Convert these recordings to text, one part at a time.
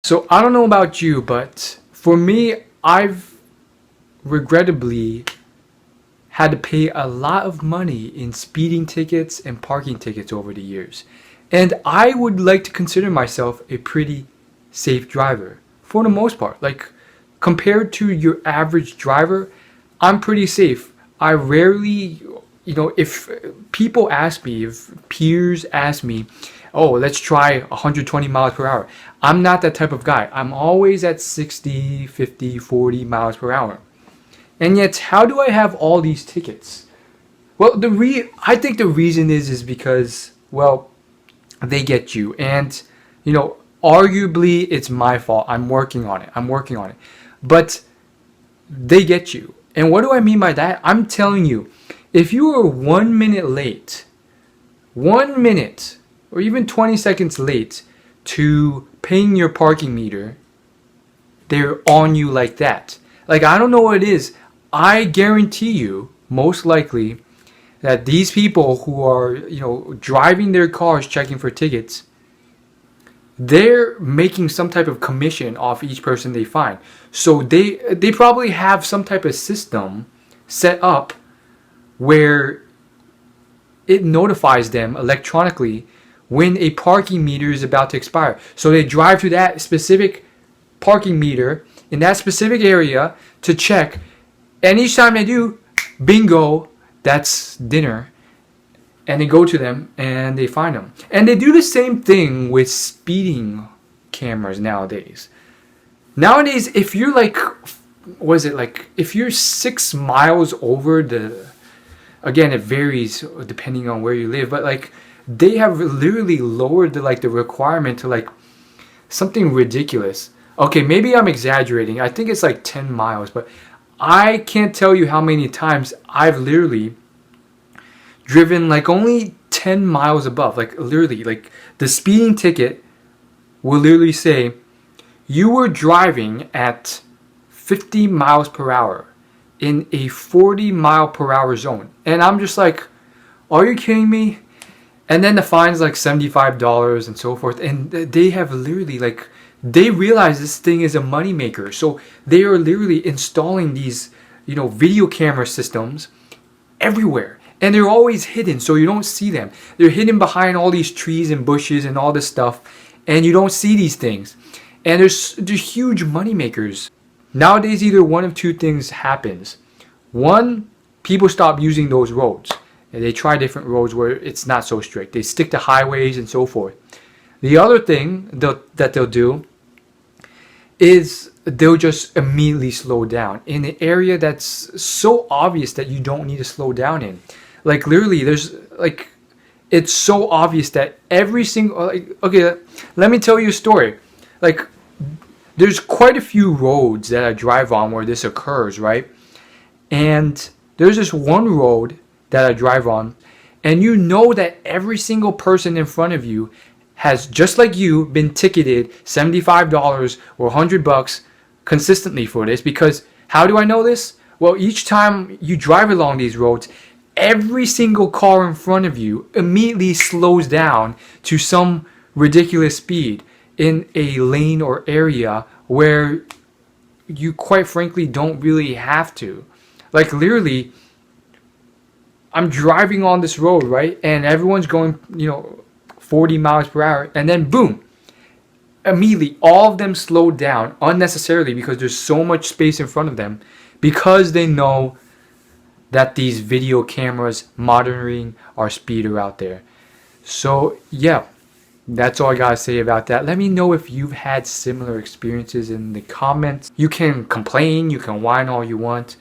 So I don't know about you, but for me, I've regrettably had to pay a lot of money in speeding tickets and parking tickets over the years. And I would like to consider myself a pretty safe driver for the most part. Like, compared to your average driver, I'm pretty safe. I rarely, if people ask me, if peers ask me, oh, let's try 120 miles per hour. I'm not that type of guy. I'm always at 60, 50, 40 miles per hour. And yet, how do I have all these tickets? Well, I think the reason is because, well, they get you. And, arguably it's my fault. I'm working on it. But they get you. And what do I mean by that? I'm telling you, if you are 1 minute late, 1 minute, or even 20 seconds late to paying your parking meter, they're on you like that. Like, I don't know what it is. I guarantee you, most likely, that these people who are, driving their cars checking for tickets, they're making some type of commission off each person they find. So they probably have some type of system set up where it notifies them electronically when a parking meter is about to expire. So they drive to that specific parking meter in that specific area to check. And each time they do, bingo, that's dinner. And they go to them and they find them. And they do the same thing with speeding cameras nowadays. Nowadays, if you're if you're 6 miles over again, it varies depending on where you live, but they have literally lowered the requirement to something ridiculous. Okay, maybe I'm exaggerating. I think it's 10 miles, but I can't tell you how many times I've literally driven only 10 miles above. Literally, the speeding ticket will literally say, you were driving at 50 miles per hour in a 40 mile per hour zone. And I'm just like, are you kidding me? And then the fine's $75 and so forth. And they have literally they realize this thing is a moneymaker. So they are literally installing these, video camera systems everywhere. And they're always hidden, so you don't see them. They're hidden behind all these trees and bushes and all this stuff. And you don't see these things. And they're huge moneymakers. Nowadays, either one of two things happens. One, people stop using those roads. And they try different roads where it's not so strict. They stick to highways and so forth. The other thing that they'll do is they'll just immediately slow down in an area that's so obvious that you don't need to slow down in. Literally, there's it's so obvious that every single okay, let me tell you a story. There's quite a few roads that I drive on where this occurs, right? And there's this one road that I drive on, and you know that every single person in front of you has, just like you, been ticketed $75 or $100 consistently for this. Because how do I know this? Well, each time you drive along these roads, every single car in front of you immediately slows down to some ridiculous speed in a lane or area where you quite frankly don't really have to. Literally, I'm driving on this road, right? And everyone's going, 40 miles per hour, and then boom, immediately all of them slow down unnecessarily because there's so much space in front of them, because they know that these video cameras monitoring our speed are out there. So yeah, that's all I gotta say about that. Let me know if you've had similar experiences in the comments. You can complain, you can whine all you want,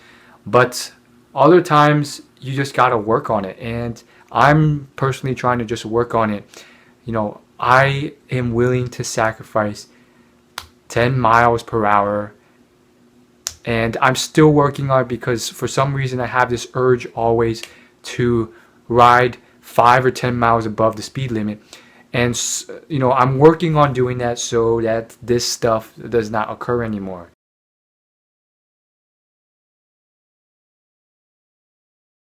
but other times you just gotta work on it. And I'm personally trying to just work on it. I am willing to sacrifice 10 miles per hour, and I'm still working on it because for some reason I have this urge always to ride 5 or 10 miles above the speed limit. And I'm working on doing that so that this stuff does not occur anymore.